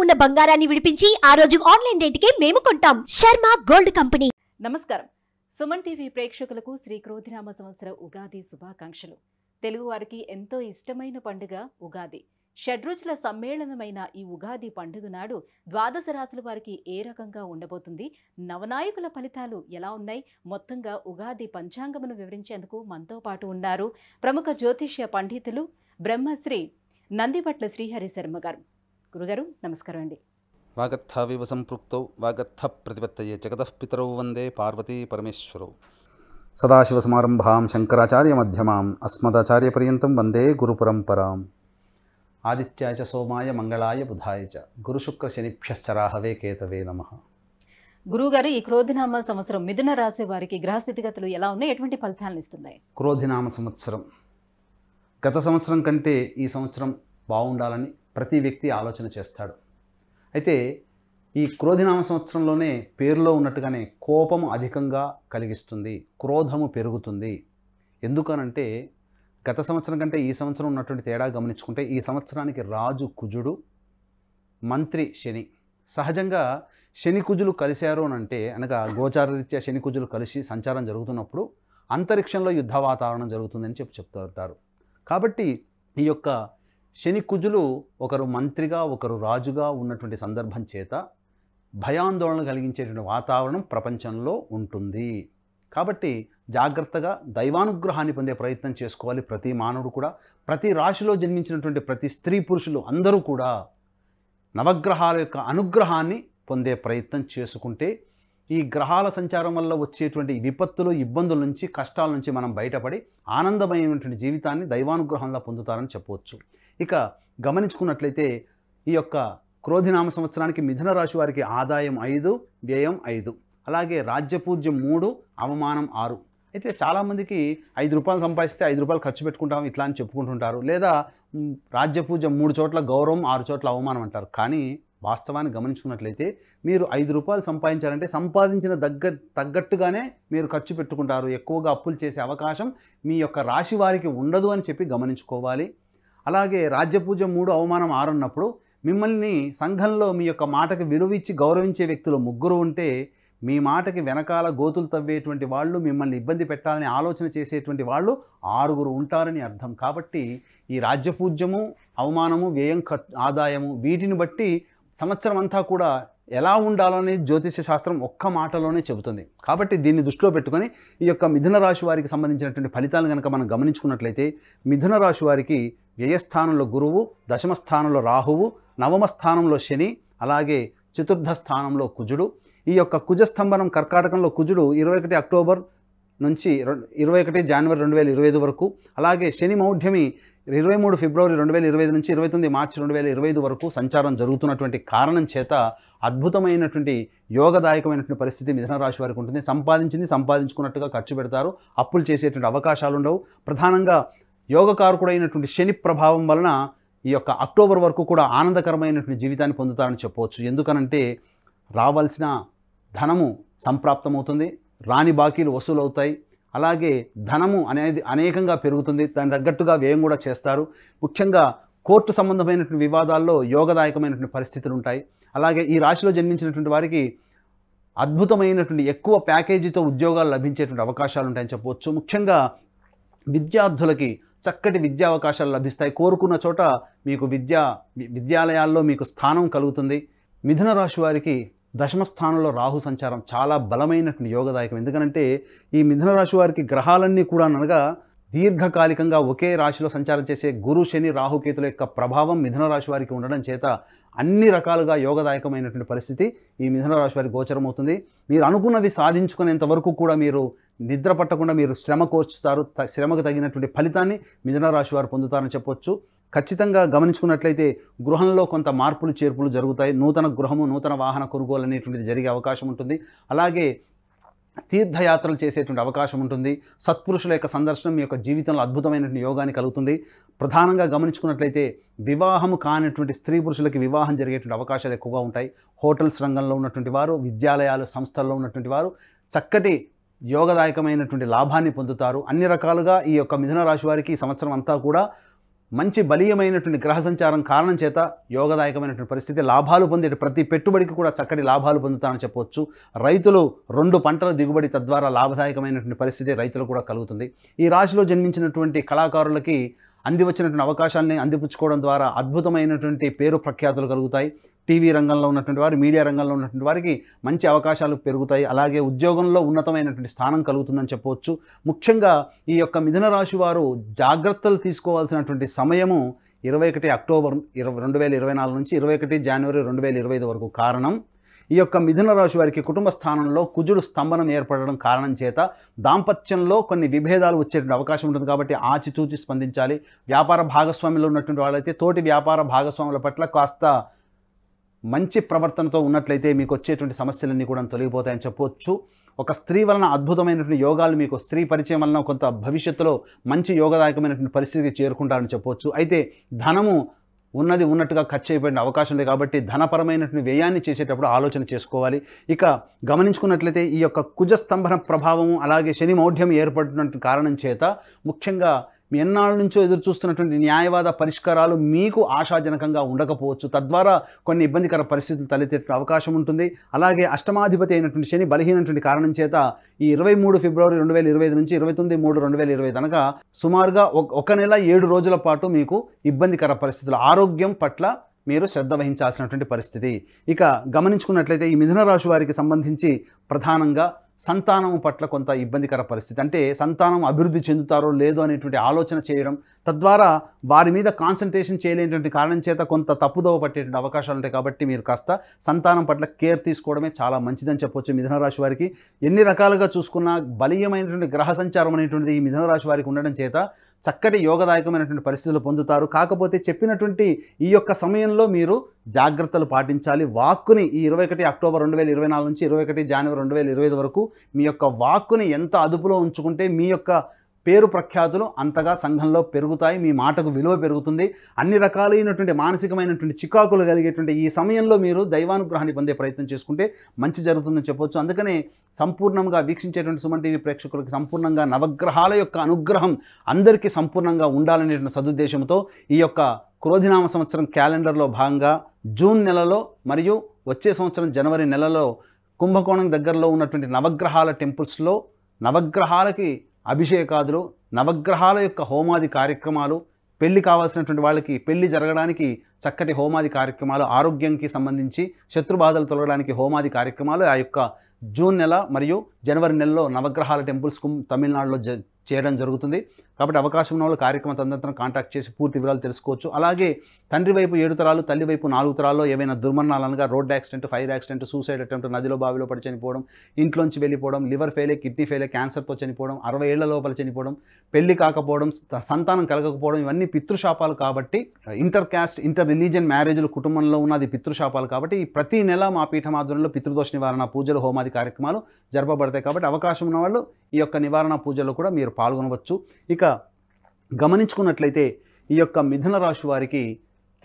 ఉన్న బంగారాన్ని విడిపించి ఆ రోజు ఆన్లైన్ రేటుకే మేము కొంటాం. Sharma gold company. నమస్కారం. సుమన్ టీవీ ప్రేక్షకులకు శ్రీ క్రోధినామ సంవత్సర ఉగాది శుభాకాంక్షలు. తెలుగు వారికి ఎంతో ఇష్టమైన పండుగ ఉగాది. షడ్రుచుల సమ్మేళనమైన ఈ ఉగాది పండుగ నాడు ద్వాదశ రాశుల వారికి ఏ రకంగా ఉండబోతుంది, నవనాయకుల ఫలితాలు ఎలా ఉన్నాయి, మొత్తంగా ఉగాది పంచాంగమును వివరించేందుకు మనతో పాటు ఉన్నారు ప్రముఖ జ్యోతిష్య పండితులు బ్రహ్మశ్రీ నందిపట్ల శ్రీహరి శర్మ గారు. గురుగారు నమస్కారం అండి. వాగర్థావివ సంపృక్తౌ వాగర్థ ప్రతిపత్తయే జగతః పితరౌ వందే పార్వతీ పరమేశ్వరౌ. సదాశివసమారంభాం శంకరాచార్య మధ్యమాం అస్మదాచార్యపర్యంతం వందే గురుపరంపరాం. ఆదిత్యాయ చ సోమాయ మంగళాయ బుధాయ చ గురుశుక్ర శనిభ్యశ్చ రాహవే కేతవే నమః. గురుగారు, ఈ క్రోధినామ సంవత్సరం మిథున రాశి వారికి గ్రహస్థితిగతులు ఎలా ఉన్నాయి, ఎటువంటి ఫలితాలను ఇస్తున్నాయి? క్రోధినామ సంవత్సరం గత సంవత్సరం కంటే ఈ సంవత్సరం బాగుండాలని ప్రతి వ్యక్తి ఆలోచన చేస్తాడు. అయితే ఈ క్రోధినామ సంవత్సరంలోనే పేరులో ఉన్నట్టుగానే కోపము అధికంగా కలిగిస్తుంది, క్రోధము పెరుగుతుంది. ఎందుకనంటే గత సంవత్సరం కంటే ఈ సంవత్సరం ఉన్నటువంటి తేడా గమనించుకుంటే ఈ సంవత్సరానికి రాజు కుజుడు, మంత్రి శని. సహజంగా శని కుజులు కలిశారు అని అంటే అనగా గోచారరీత్యా శని కుజులు కలిసి సంచారం జరుగుతున్నప్పుడు అంతరిక్షంలో యుద్ధ వాతావరణం జరుగుతుందని చెప్తూ ఉంటారు. కాబట్టి ఈ యొక్క శని కుజులు ఒకరు మంత్రిగా ఒకరు రాజుగా ఉన్నటువంటి సందర్భం చేత భయాందోళన కలిగించేటువంటి వాతావరణం ప్రపంచంలో ఉంటుంది. కాబట్టి జాగ్రత్తగా దైవానుగ్రహాన్ని పొందే ప్రయత్నం చేసుకోవాలి ప్రతి మానవుడు కూడా. ప్రతి రాశిలో జన్మించినటువంటి ప్రతి స్త్రీ పురుషులు అందరూ కూడా నవగ్రహాల యొక్క అనుగ్రహాన్ని పొందే ప్రయత్నం చేసుకుంటే ఈ గ్రహాల సంచారం వల్ల వచ్చేటువంటి విపత్తులు, ఇబ్బందుల నుంచి, కష్టాల నుంచి మనం బయటపడి ఆనందమైనటువంటి జీవితాన్ని దైవానుగ్రహంలో పొందుతారని చెప్పవచ్చు. ఇక గమనించుకున్నట్లయితే ఈ యొక్క క్రోధినామ సంవత్సరానికి మిథున రాశి వారికి ఆదాయం 5, వ్యయం 5, అలాగే రాజ్యపూజ్యం 3, అవమానం 6. అయితే చాలామందికి 5 రూపాయలు సంపాదిస్తే 5 రూపాయలు ఖర్చు పెట్టుకుంటాం ఇట్లా అని చెప్పుకుంటుంటారు. లేదా రాజ్యపూజ్యం 3 చోట్ల గౌరవం, 6 చోట్ల అవమానం అంటారు. కానీ వాస్తవాన్ని గమనించుకున్నట్లయితే మీరు 5 రూపాయలు సంపాదించాలంటే సంపాదించిన తగ్గట్టుగానే మీరు ఖర్చు పెట్టుకుంటారు. ఎక్కువగా అప్పులు చేసే అవకాశం మీ యొక్క రాశి వారికి ఉండదు అని చెప్పి గమనించుకోవాలి. అలాగే రాజ్యపూజ్యం 3, అవమానం 6 అన్నప్పుడు మిమ్మల్ని సంఘంలో మీ యొక్క మాటకి విలువిచ్చి గౌరవించే వ్యక్తులు 3 ఉంటే మీ మాటకి వెనకాల గోతులు తవ్వేటువంటి వాళ్ళు, మిమ్మల్ని ఇబ్బంది పెట్టాలని ఆలోచన చేసేటువంటి వాళ్ళు 6 ఉంటారని అర్థం. కాబట్టి ఈ రాజ్యపూజ్యము, అవమానము, వ్యయం, ఆదాయము వీటిని బట్టి సంవత్సరం అంతా కూడా ఎలా ఉండాలనేది జ్యోతిష శాస్త్రం ఒక్క మాటలోనే చెబుతుంది. కాబట్టి దీన్ని దృష్టిలో పెట్టుకొని ఈ యొక్క మిథున రాశి వారికి సంబంధించినటువంటి ఫలితాలను కనుక మనం గమనించుకున్నట్లయితే మిథున రాశి వారికి వ్యయస్థానంలో గురువు, దశమ స్థానంలో రాహువు, నవమ స్థానంలో శని, అలాగే చతుర్థ స్థానంలో కుజుడు. ఈ యొక్క కుజస్తంభనం కర్కాటకంలో కుజుడు 21 అక్టోబర్ నుంచి 21 జనవరి 2025 వరకు, అలాగే శని మౌఢ్యమి 23 ఫిబ్రవరి 2025 నుంచి 29 మార్చి 2025 వరకు సంచారం జరుగుతున్నటువంటి కారణం చేత అద్భుతమైనటువంటి యోగదాయకమైనటువంటి పరిస్థితి మిథున రాశి వారికి ఉంటుంది. సంపాదించుకున్నట్టుగా ఖర్చు పెడతారు, అప్పులు చేసేటువంటి అవకాశాలు ఉండవు. ప్రధానంగా యోగకారకుడైనటువంటి శని ప్రభావం వలన ఈ యొక్క అక్టోబర్ వరకు కూడా ఆనందకరమైనటువంటి జీవితాన్ని పొందుతారని చెప్పవచ్చు. ఎందుకనంటే రావాల్సిన ధనము సంప్రాప్తమవుతుంది, రాని బాకీలు వసూలవుతాయి, అలాగే ధనము అనేది అనేకంగా పెరుగుతుంది, దాని తగ్గట్టుగా వ్యయం కూడా చేస్తారు. ముఖ్యంగా కోర్టు సంబంధమైనటువంటి వివాదాల్లో యోగదాయకమైనటువంటి పరిస్థితులు ఉంటాయి. అలాగే ఈ రాశిలో జన్మించినటువంటి వారికి అద్భుతమైనటువంటి ఎక్కువ ప్యాకేజీతో ఉద్యోగాలు లభించేటువంటి అవకాశాలు ఉంటాయని చెప్పవచ్చు. ముఖ్యంగా విద్యార్థులకి చక్కటి విద్యా అవకాశాలు లభిస్తాయి. కోరుకున్న చోట మీకు విద్యాలయాల్లో మీకు స్థానం కలుగుతుంది. మిథున రాశి వారికి దశమ స్థానంలో రాహు సంచారం చాలా బలమైనటువంటి యోగదాయకం. ఎందుకంటే ఈ మిథున రాశి వారికి గ్రహాలన్నీ కూడా అనగా దీర్ఘకాలికంగా ఒకే రాశిలో సంచారం చేసే గురు, శని, రాహుకేతుల యొక్క ప్రభావం మిథున రాశి వారికి ఉండడం చేత అన్ని రకాలుగా యోగదాయకమైనటువంటి పరిస్థితి ఈ మిథున రాశి వారికి గోచరమవుతుంది. మీరు అనుకున్నది సాధించుకునేంత వరకు కూడా మీరు నిద్ర పట్టకుండా మీరు శ్రమ కోర్చుతారు. శ్రమకు తగినటువంటి ఫలితాన్ని మిథున రాశి వారు పొందుతారని చెప్పొచ్చు. ఖచ్చితంగా గమనించుకున్నట్లయితే గృహంలో కొంత మార్పులు చేర్పులు జరుగుతాయి. నూతన గృహము, నూతన వాహన కొనుగోలు అనేటువంటిది జరిగే అవకాశం ఉంటుంది. అలాగే తీర్థయాత్రలు చేసేటువంటి అవకాశం ఉంటుంది. సత్పురుషుల యొక్క సందర్శనం మీ యొక్క జీవితంలో అద్భుతమైనటువంటి యోగాన్ని కలుగుతుంది. ప్రధానంగా గమనించుకున్నట్లయితే వివాహము కానిటువంటి స్త్రీ పురుషులకి వివాహం జరిగేటువంటి అవకాశాలు ఎక్కువగా ఉంటాయి. హోటల్స్ రంగంలో ఉన్నటువంటి వారు, విద్యాలయాలు, సంస్థల్లో ఉన్నటువంటి వారు చక్కటి యోగదాయకమైనటువంటి లాభాన్ని పొందుతారు. అన్ని రకాలుగా ఈ యొక్క మిథున రాశి వారికి ఈ సంవత్సరం అంతా కూడా మంచి బలీయమైనటువంటి గ్రహ సంచారం కారణం చేత యోగదాయకమైనటువంటి పరిస్థితి, లాభాలు పొందే ప్రతి పెట్టుబడికి కూడా చక్కటి లాభాలు పొందుతారని చెప్పవచ్చు. రైతులు 2 పంటల దిగుబడి తద్వారా లాభదాయకమైనటువంటి పరిస్థితి రైతులకు కూడా కలుగుతుంది. ఈ రాశిలో జన్మించినటువంటి కళాకారులకి అంది వచ్చినటువంటి అవకాశాన్ని అందిపుచ్చుకోవడం ద్వారా అద్భుతమైనటువంటి పేరు ప్రఖ్యాతులు కలుగుతాయి. టీవీ రంగంలో ఉన్నటువంటి వారు, మీడియా రంగంలో ఉన్నటువంటి వారికి మంచి అవకాశాలు పెరుగుతాయి. అలాగే ఉద్యోగంలో ఉన్నతమైనటువంటి స్థానం కలుగుతుందని చెప్పవచ్చు. ముఖ్యంగా ఈ యొక్క మిథున రాశి వారు జాగ్రత్తలు తీసుకోవాల్సినటువంటి సమయము 21 అక్టోబర్ 2024 నుంచి 21 జనవరి 2025 వరకు. కారణం, ఈ యొక్క మిథున రాశి వారికి కుటుంబ స్థానంలో కుజుడు స్తంభనం ఏర్పడడం కారణం చేత దాంపత్యంలో కొన్ని విభేదాలు వచ్చేటువంటి అవకాశం ఉంటుంది. కాబట్టి ఆచితూచి స్పందించాలి. వ్యాపార భాగస్వామ్యంలో ఉన్నటువంటి వాళ్ళైతే తోటి వ్యాపార భాగస్వాముల పట్ల కాస్త మంచి ప్రవర్తనతో ఉన్నట్లయితే మీకు వచ్చేటువంటి సమస్యలన్నీ కూడా తొలగిపోతాయని చెప్పవచ్చు. ఒక స్త్రీ వలన అద్భుతమైనటువంటి యోగాలు, మీకు స్త్రీ పరిచయం వలన కొంత భవిష్యత్తులో మంచి యోగదాయకమైనటువంటి పరిస్థితికి చేరుకుంటారని చెప్పవచ్చు. అయితే ధనము ఉన్నది ఉన్నట్టుగా ఖర్చు అయిపోయిన అవకాశం ఉంది. కాబట్టి ధనపరమైనటువంటి వ్యయాన్ని చేసేటప్పుడు ఆలోచన చేసుకోవాలి. ఇక గమనించుకున్నట్లయితే ఈ యొక్క కుజస్తంభన ప్రభావము అలాగే శని మౌఢ్యం ఏర్పడినటువంటి కారణం చేత ముఖ్యంగా మీ ఎన్నాళ్ళ నుంచో ఎదురు చూస్తున్నటువంటి న్యాయవాద పరిష్కారాలు మీకు ఆశాజనకంగా ఉండకపోవచ్చు. తద్వారా కొన్ని ఇబ్బందికర పరిస్థితులు తలెత్తే అవకాశం ఉంటుంది. అలాగే అష్టమాధిపతి అయినటువంటి శని బలహీనటువంటి కారణం చేత ఈ 23 ఫిబ్రవరి 2025 నుంచి 29/3/2025 అనగా సుమారుగా 1 నెల 7 రోజుల పాటు మీకు ఇబ్బందికర పరిస్థితులు, ఆరోగ్యం పట్ల మీరు శ్రద్ధ వహించాల్సినటువంటి పరిస్థితి. ఇక గమనించుకున్నట్లయితే ఈ మిథున రాశి వారికి సంబంధించి ప్రధానంగా సంతానం పట్ల కొంత ఇబ్బందికర పరిస్థితి, అంటే సంతానం అభివృద్ధి చెందుతారో లేదో అనేటువంటి ఆలోచన చేయడం, తద్వారా వారి మీద కాన్సన్ట్రేషన్ చేయలేనటువంటి కారణం చేత కొంత తప్పుదోవ పట్టేటువంటి అవకాశాలు ఉంటాయి. కాబట్టి మీరు కాస్త సంతానం పట్ల కేర్ తీసుకోవడమే చాలా మంచిదని చెప్పవచ్చు. మిథున రాశి వారికి ఎన్ని రకాలుగా చూసుకున్నా బలీయమైనటువంటి గ్రహ సంచారం అనేటువంటిది ఈ మిథున రాశి వారికి ఉండడం చేత చక్కటి యోగదాయకమైనటువంటి పరిస్థితులు పొందుతారు. కాకపోతే చెప్పినటువంటి ఈ యొక్క సమయంలో మీరు జాగ్రత్తలు పాటించాలి. వాక్కుని ఈ 21 అక్టోబర్ 2024 నుంచి 21 జనవరి 2025 వరకు మీ యొక్క వాక్కుని ఎంత అదుపులో ఉంచుకుంటే మీ యొక్క పేరు ప్రఖ్యాతులు అంతగా సంఘంలో పెరుగుతాయి. మీ మాటకు విలువ పెరుగుతుంది. అన్ని రకాలైనటువంటి మానసికమైనటువంటి చికాకులు కలిగేటువంటి ఈ సమయంలో మీరు దైవానుగ్రహాన్ని పొందే ప్రయత్నం చేసుకుంటే మంచి జరుగుతుందని చెప్పవచ్చు. అందుకనే సంపూర్ణంగా వీక్షించేటువంటి సుమన్ టీవీ ప్రేక్షకులకు సంపూర్ణంగా నవగ్రహాల యొక్క అనుగ్రహం అందరికీ సంపూర్ణంగా ఉండాలనేటువంటి సదుద్దేశంతో ఈ యొక్క క్రోధినామ సంవత్సరం క్యాలెండర్లో భాగంగా జూన్ నెలలో మరియు వచ్చే సంవత్సరం జనవరి నెలలో కుంభకోణం దగ్గరలో ఉన్నటువంటి నవగ్రహాల టెంపుల్స్లో నవగ్రహాలకి అభిషేకాదులు, నవగ్రహాల యొక్క హోమాది కార్యక్రమాలు, పెళ్లి కావాల్సినటువంటి వాళ్ళకి పెళ్లి జరగడానికి చక్కటి హోమాది కార్యక్రమాలు, ఆరోగ్యానికి సంబంధించి శత్రుబాధలు తొలగడానికి హోమాది కార్యక్రమాలు ఆ యొక్క జూన్ నెల మరియు జనవరి నెలలో నవగ్రహాల టెంపుల్స్కు తమిళనాడులో చేయడం జరుగుతుంది. కాబట్టి అవకాశం ఉన్న వాళ్ళు కార్యక్రమ తదనంతరం కాంటాక్ట్ చేసి పూర్తి వివరాలు తెలుసుకోవచ్చు. అలాగే తండ్రి వైపు 7 తరాలు, తల్లి వైపు 4 తరాల్లో ఏవైనా దుర్మరణాలు అనగా road accident, fire accident, suicide attempt, నదిలో బావిలో పడి చనిపోవడం, ఇంట్లోంచి వెళ్ళిపోవడం, లివర్ ఫెయిలే, కిడ్నీ ఫెయిలే, క్యాన్సర్తో చనిపోవడం, 60 ఏళ్ల లోపల చనిపోవడం, పెళ్లి కాకపోవడం, సంతానం కలగకపోవడం, ఇవన్నీ పితృశాపాలు. కాబట్టి ఇంటర్ క్యాస్ట్, ఇంటర్ రిలీజియన్ మ్యారేజ్లు కుటుంబంలో ఉన్నది పితృశాపాలు. కాబట్టి ప్రతి నెల మా పీఠం ఆధ్వర్యంలో పితృదోష నివారణ పూజలు, హోమాది కార్యక్రమాలు జరపబడతాయి. కాబట్టి అవకాశం ఉన్న వాళ్ళు ఈ యొక్క నివారణ పూజల్లో కూడా మీరు పాల్గొనవచ్చు. ఇక గమనించుకున్నట్లయితే ఈ యొక్క మిథున రాశి వారికి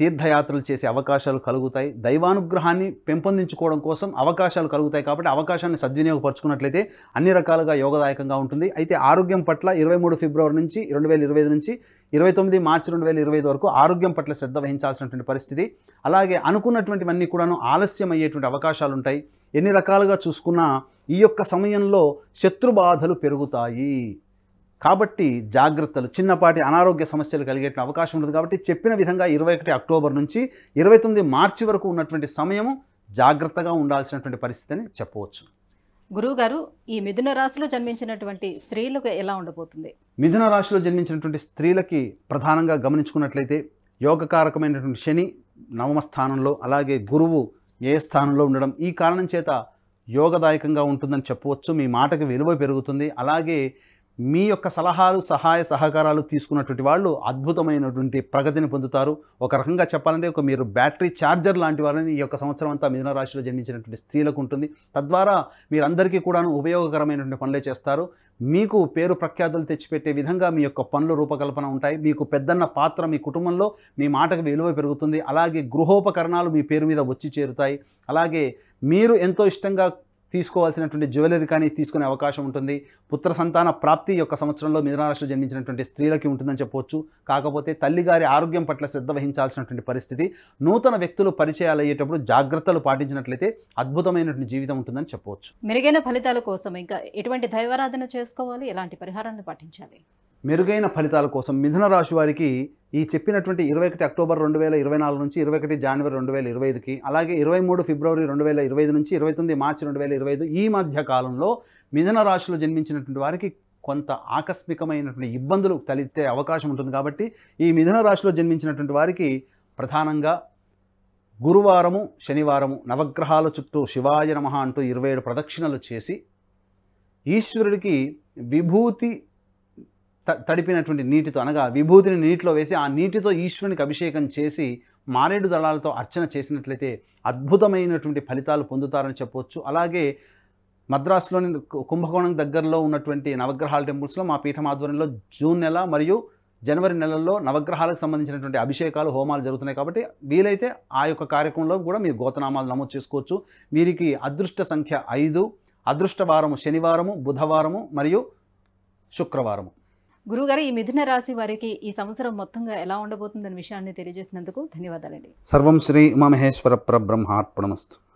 తీర్థయాత్రలు చేసే అవకాశాలు కలుగుతాయి. దైవానుగ్రహాన్ని పెంపొందించుకోవడం కోసం అవకాశాలు కలుగుతాయి. కాబట్టి అవకాశాన్ని సద్వినియోగపరుచుకున్నట్లయితే అన్ని రకాలుగా యోగదాయకంగా ఉంటుంది. అయితే ఆరోగ్యం పట్ల 23 ఫిబ్రవరి నుంచి 2025 నుంచి 29 మార్చి 2025 వరకు ఆరోగ్యం పట్ల శ్రద్ధ వహించాల్సినటువంటి పరిస్థితి. అలాగే అనుకున్నటువంటివన్నీ కూడాను ఆలస్యం అయ్యేటువంటి అవకాశాలు ఉంటాయి. ఎన్ని రకాలుగా చూసుకున్నా ఈ యొక్క సమయంలో శత్రుబాధలు పెరుగుతాయి. కాబట్టి జాగ్రత్తలు, చిన్నపాటి అనారోగ్య సమస్యలు కలిగేట అవకాశం ఉంటుంది. కాబట్టి చెప్పిన విధంగా 21 అక్టోబర్ నుంచి 29 మార్చి వరకు ఉన్నటువంటి సమయము జాగ్రత్తగా ఉండాల్సినటువంటి పరిస్థితి అని చెప్పవచ్చు. గురువుగారు, ఈ మిథున రాశిలో జన్మించినటువంటి స్త్రీలకు ఎలా ఉండబోతుంది? మిథున రాశిలో జన్మించినటువంటి స్త్రీలకి ప్రధానంగా గమనించుకున్నట్లయితే యోగకారకమైనటువంటి శని నవమ స్థానంలో, అలాగే గురువు ఏ స్థానంలో ఉండడం ఈ కారణం చేత యోగదాయకంగా ఉంటుందని చెప్పవచ్చు. మీ మాటకి విలువ పెరుగుతుంది. అలాగే మీ యొక్క సలహాలు, సహాయ సహకారాలు తీసుకున్నటువంటి వాళ్ళు అద్భుతమైనటువంటి ప్రగతిని పొందుతారు. ఒక రకంగా చెప్పాలంటే మీరు బ్యాటరీ ఛార్జర్ లాంటి వాళ్ళని ఈ యొక్క సంవత్సరం అంతా మిథున రాశిలో జన్మించినటువంటి స్త్రీలకు ఉంటుంది. తద్వారా మీరందరికీ కూడాను ఉపయోగకరమైనటువంటి పనులే చేస్తారు. మీకు పేరు ప్రఖ్యాతులు తెచ్చిపెట్టే విధంగా మీ యొక్క పనులు రూపకల్పన ఉంటాయి. మీకు పెద్దన్న పాత్ర మీ కుటుంబంలో, మీ మాటకు విలువ పెరుగుతుంది. అలాగే గృహోపకరణాలు మీ పేరు మీద వచ్చి చేరుతాయి. అలాగే మీరు ఎంతో ఇష్టంగా తీసుకోవాల్సినటువంటి జ్యువెలరీ కానీ తీసుకునే అవకాశం ఉంటుంది. పుత్ర సంతాన ప్రాప్తి యొక్క సంవత్సరంలో మిథున రాశిలో జన్మించినటువంటి స్త్రీలకి ఉంటుందని చెప్పవచ్చు. కాకపోతే తల్లిగారి ఆరోగ్యం పట్ల శ్రద్ధ వహించాల్సినటువంటి పరిస్థితి. నూతన వ్యక్తులు పరిచయాలు అయ్యేటప్పుడు జాగ్రత్తలు పాటించినట్లయితే అద్భుతమైనటువంటి జీవితం ఉంటుందని చెప్పవచ్చు. మెరుగైన ఫలితాల కోసం ఇంకా ఎటువంటి దైవారాధన చేసుకోవాలి, ఎలాంటి పరిహారాలను పాటించాలి? మెరుగైన ఫలితాల కోసం మిథున రాశి వారికి ఈ చెప్పినటువంటి 21 అక్టోబర్ 2024 నుంచి 21 జనవరి 2025కి, అలాగే 23 ఫిబ్రవరి 2025 నుంచి 29 మార్చి 2025 ఈ మధ్య కాలంలో మిథున రాశిలో జన్మించినటువంటి వారికి కొంత ఆకస్మికమైనటువంటి ఇబ్బందులు తలెత్తే అవకాశం ఉంటుంది. కాబట్టి ఈ మిథున రాశిలో జన్మించినటువంటి వారికి ప్రధానంగా గురువారము, శనివారము నవగ్రహాల చుట్టూ శివాయ నమః అంటూ 27 ప్రదక్షిణలు చేసి ఈశ్వరుడికి విభూతి తడిపినటువంటి నీటితో, అనగా విభూతిని నీటిలో వేసి ఆ నీటితో ఈశ్వరునికి అభిషేకం చేసి మారేడు దళాలతో అర్చన చేసినట్లయితే అద్భుతమైనటువంటి ఫలితాలు పొందుతారని చెప్పవచ్చు. అలాగే మద్రాసులోని కుంభకోణం దగ్గరలో ఉన్నటువంటి నవగ్రహాల టెంపుల్స్లో మా పీఠం ఆధ్వర్యంలో జూన్ నెల మరియు జనవరి నెలల్లో నవగ్రహాలకు సంబంధించినటువంటి అభిషేకాలు, హోమాలు జరుగుతున్నాయి. కాబట్టి వీలైతే ఆ యొక్క కార్యక్రమంలో కూడా మీరు గోతనామాలు నమోదు చేసుకోవచ్చు. వీరికి అదృష్ట సంఖ్య 5, అదృష్ట వారము శనివారము, బుధవారము మరియు శుక్రవారము. గురుగారు, ఈ మిథున రాశి వారికి ఈ సంవత్సరం మొత్తంగా ఎలా ఉండబోతుందనే విషయాన్ని తెలియజేసినందుకు ధన్యవాదాలండి. సర్వం శ్రీ ఉమామహేశ్వర పరబ్రహ్మార్పణమస్తు.